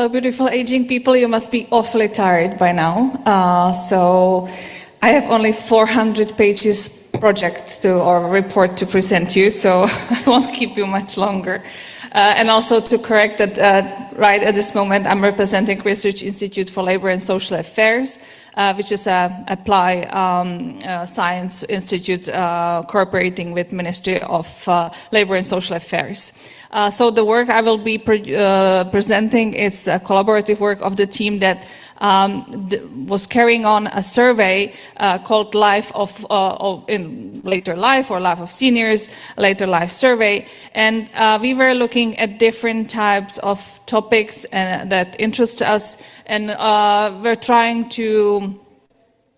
Hello, beautiful aging people. You must be awfully tired by now. So I have only 400 pages project or report to present you, so I won't keep you much longer. And also to correct that, right at this moment, I'm representing Research Institute for Labor and Social Affairs, which is a applied science institute cooperating with Ministry of Labor and Social Affairs. So the work I will be presenting is a collaborative work of the team that was carrying on a survey called Life of in Later Life or Life of Seniors, Later Life Survey, and we were looking at different types of topics that interest us, and we're trying to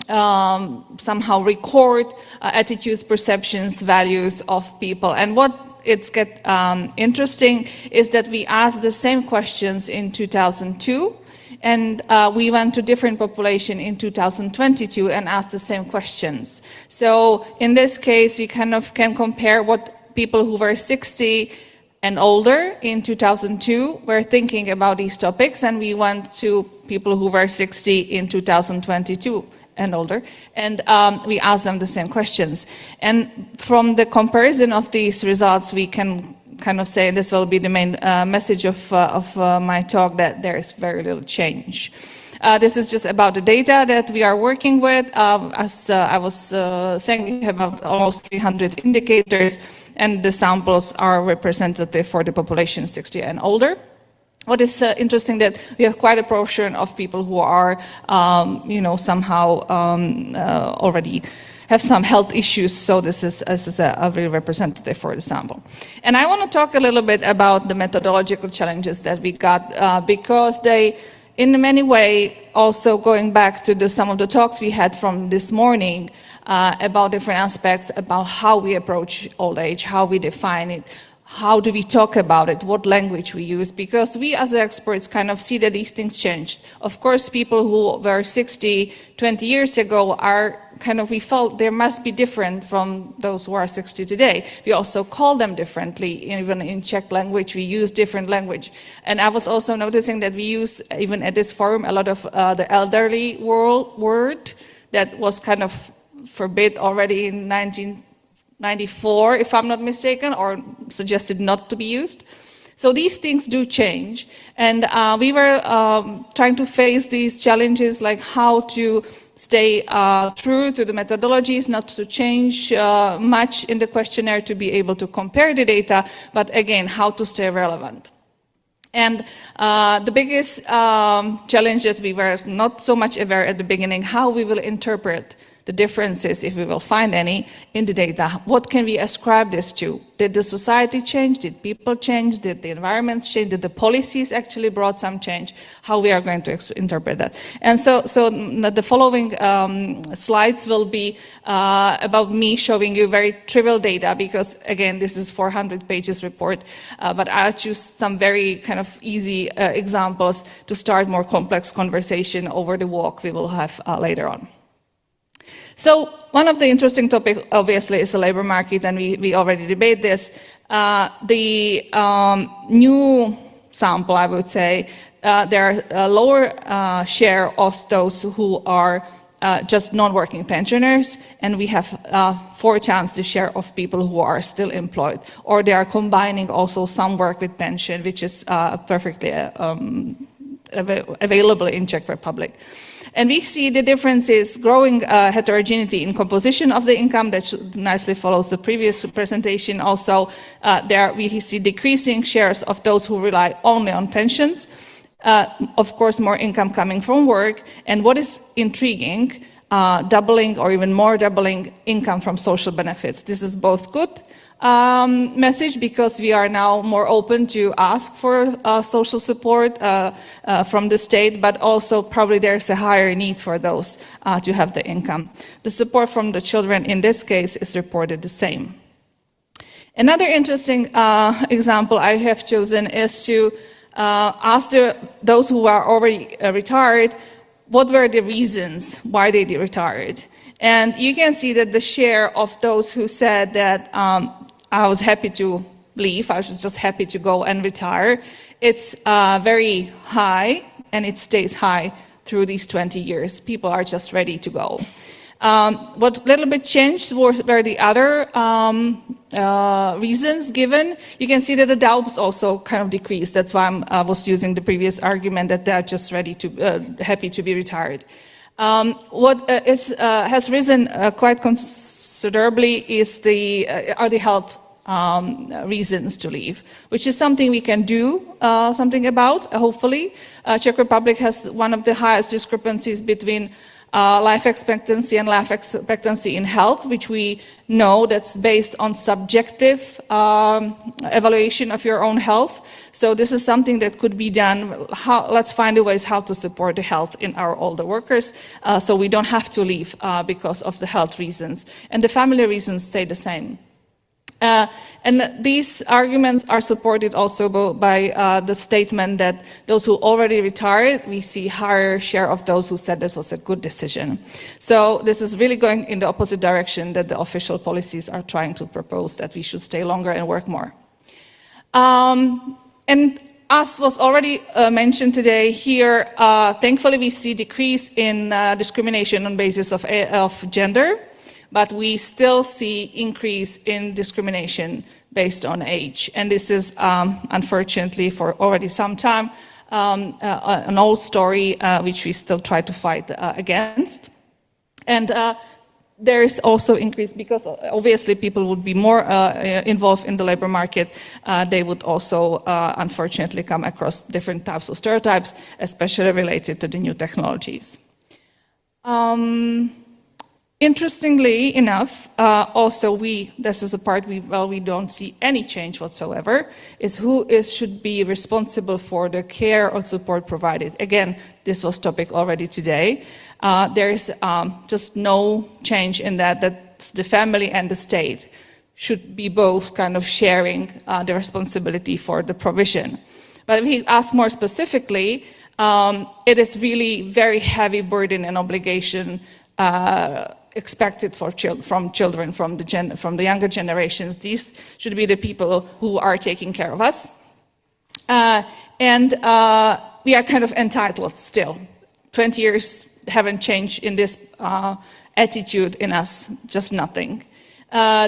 somehow record attitudes, perceptions, values of people. And what it's interesting is that we asked the same questions in 2002. And we went to different population in 2022 and asked the same questions. So in this case, we kind of can compare what people who were 60 and older in 2002 were thinking about these topics, and we went to people who were 60 in 2022 and older, and we asked them the same questions. And from the comparison of these results, we can kind of say, this will be the main message of my talk, that there is very little change. This is just about the data that we are working with. As I was saying, we have about almost 300 indicators, and the samples are representative for the population 60 and older. What is interesting that we have quite a portion of people who are, somehow already have some health issues, so this is a very representative for the sample. And I want to talk a little bit about the methodological challenges that we got, because they, in many ways, also going back to some of the talks we had from this morning about different aspects about how we approach old age, how we define it, how do we talk about it, what language we use, because we as experts kind of see that these things changed. Of course, people who were 60, 20 years ago are we felt they must be different from those who are 60 today. We also call them differently, even in Czech language, we use different language. And I was also noticing that we use, even at this forum, a lot of the elderly word that was kind of forbid already in 1994, if I'm not mistaken, or suggested not to be used. So these things do change, and we were trying to face these challenges, like how to stay true to the methodologies, not to change much in the questionnaire to be able to compare the data, but again, how to stay relevant. And the biggest challenge that we were not so much aware at the beginning, how we will interpret the differences, if we will find any, in the data. What can we ascribe this to? Did the society change? Did people change? Did the environment change? Did the policies actually brought some change? How we are going to interpret that? And so the following slides will be about me showing you very trivial data, because again, this is 400 pages report, but I choose some very kind of easy examples to start more complex conversation over the walk we will have later on. So one of the interesting topics, obviously, is the labor market, and we already debate this. The new sample, I would say, there are a lower share of those who are just non-working pensioners, and we have 4 times the share of people who are still employed, or they are combining also some work with pension, which is perfectly available in Czech Republic. And we see the differences, growing heterogeneity in composition of the income, that nicely follows the previous presentation. Also, there we see decreasing shares of those who rely only on pensions. Of course, more income coming from work. And what is intriguing, doubling or even more doubling income from social benefits. This is both good message, because we are now more open to ask for social support from the state, but also probably there's a higher need for those to have the income. The support from the children in this case is reported the same. Another interesting example I have chosen is to ask those who are already retired, what were the reasons why they retired? And you can see that the share of those who said that I was happy to leave, I was just happy to go and retire, it's very high, and it stays high through these 20 years. People are just ready to go. What little bit changed were the other reasons given. You can see that the doubts also kind of decreased. That's why I was using the previous argument that they're just ready to, happy to be retired. What has risen quite considerably are the health reasons to leave, which is something we can do something about, hopefully. Czech Republic has one of the highest discrepancies between life expectancy and life expectancy in health, which we know that's based on subjective evaluation of your own health. So this is something that could be done. Let's find a ways how to support the health in our older workers, so we don't have to leave because of the health reasons. And the family reasons stay the same. And these arguments are supported also by the statement that those who already retired, we see higher share of those who said this was a good decision. So this is really going in the opposite direction that the official policies are trying to propose, that we should stay longer and work more. And as was already mentioned today here, thankfully we see decrease in discrimination on basis of gender. But we still see increase in discrimination based on age. And this is, unfortunately, for already some time, an old story which we still try to fight against. And there is also increase because obviously people would be more involved in the labor market. They would also, unfortunately, come across different types of stereotypes, especially related to the new technologies. Interestingly enough, also this is the part we don't see any change whatsoever, is who should be responsible for the care or support provided. Again, this was topic already today. There is just no change in that the family and the state should be both kind of sharing the responsibility for the provision. But if we ask more specifically, it is really very heavy burden and obligation expected from children, from the younger generations. These should be the people who are taking care of us. And we are kind of entitled still. 20 years haven't changed in this attitude in us, just nothing.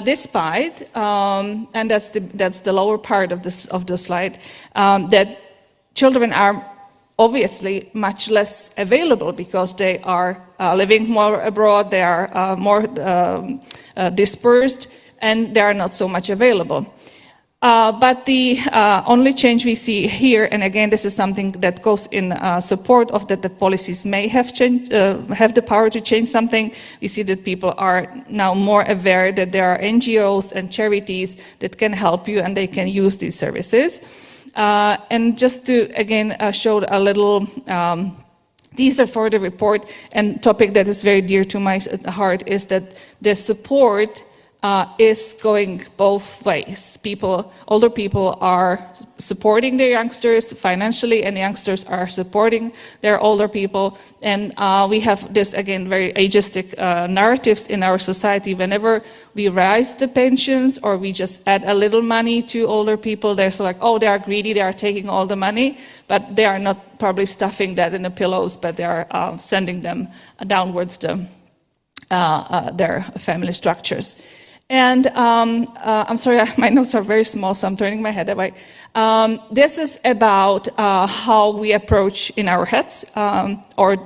Despite, and that's the lower part of the slide, that children are obviously much less available because they are living more abroad, they are more dispersed, and they are not so much available. But the only change we see here, and again this is something that goes in support of that the policies may have the power to change something. We see that people are now more aware that there are NGOs and charities that can help you and they can use these services. And just to, again, show a little teaser for the report, and topic that is very dear to my heart is that the support is going both ways. Older people are supporting their youngsters financially, and youngsters are supporting their older people. And we have this, again, very ageistic narratives in our society. Whenever we raise the pensions or we just add a little money to older people, they're so like, oh, they are greedy, they are taking all the money, but they are not probably stuffing that in the pillows, but they are sending them downwards their family structures. And I'm sorry, my notes are very small, so I'm turning my head away. This is about how we approach in our heads, or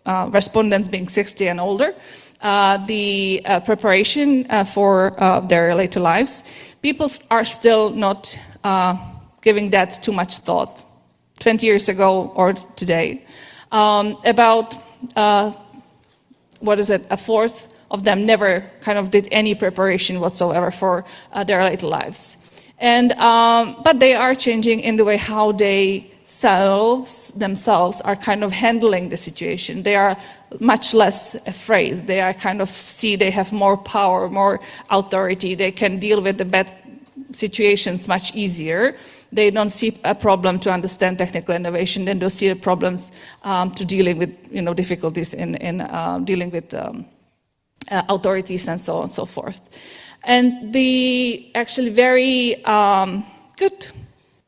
respondents being 60 and older, the preparation for their later lives. People are still not giving that too much thought, 20 years ago or today. About, a fourth of them never kind of did any preparation whatsoever for their later lives. And, but they are changing in the way how they themselves are kind of handling the situation. They are much less afraid. They are kind of they have more power, more authority. They can deal with the bad situations much easier. They don't see a problem to understand technical innovation. They don't see the problems to dealing with difficulties in dealing with authorities and so on and so forth. And the actually very good,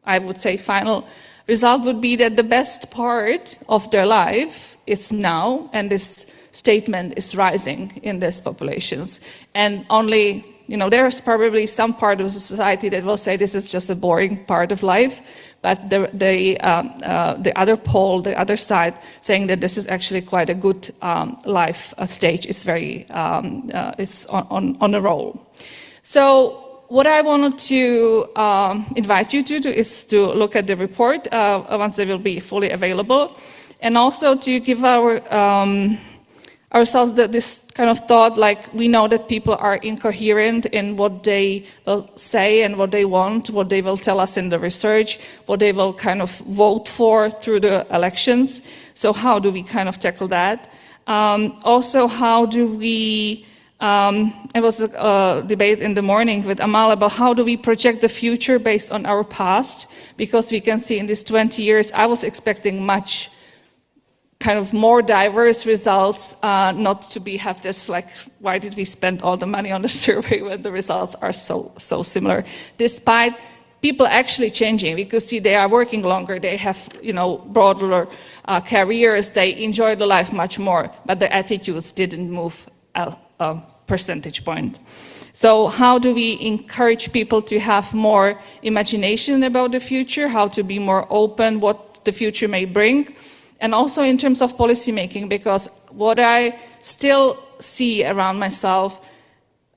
I would say, final result would be that the best part of their life is now, and this statement is rising in these populations. And only, there's probably some part of society that will say this is just a boring part of life, but the other pole, the other side, saying that this is actually quite a good life stage is very, it's on a roll. So what I wanted to invite you to do is to look at the report once they will be fully available, and also to give ourselves this kind of thought, like we know that people are incoherent in what they will say and what they want, what they will tell us in the research, what they will kind of vote for through the elections. So how do we kind of tackle that? Also, how do we, it was a debate in the morning with Amal about how do we project the future based on our past, because we can see in these 20 years, I was expecting much kind of more diverse results, not to have this like, why did we spend all the money on the survey when the results are so similar, despite people actually changing. We could see they are working longer, they have broader careers, they enjoy the life much more, but the attitudes didn't move a percentage point. So how do we encourage people to have more imagination about the future, how to be more open, what the future may bring? And also in terms of policy making, because what I still see around myself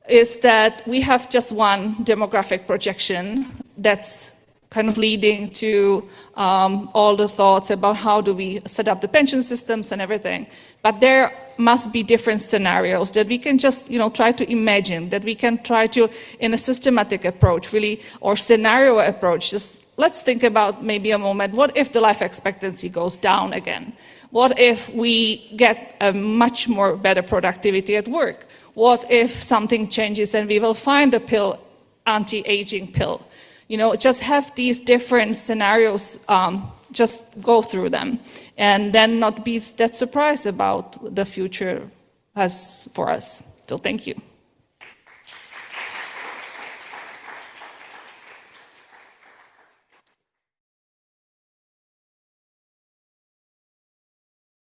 is that we have just one demographic projection that's kind of leading to all the thoughts about how do we set up the pension systems and everything. But there must be different scenarios that we can just try to imagine, that we can try to, in a systematic approach really, or scenario approach, just let's think about maybe a moment, what if the life expectancy goes down again? What if we get a much more better productivity at work? What if something changes and we will find a pill, anti-aging pill? Just have these different scenarios, just go through them, and then not be that surprised about the future has for us. So thank you.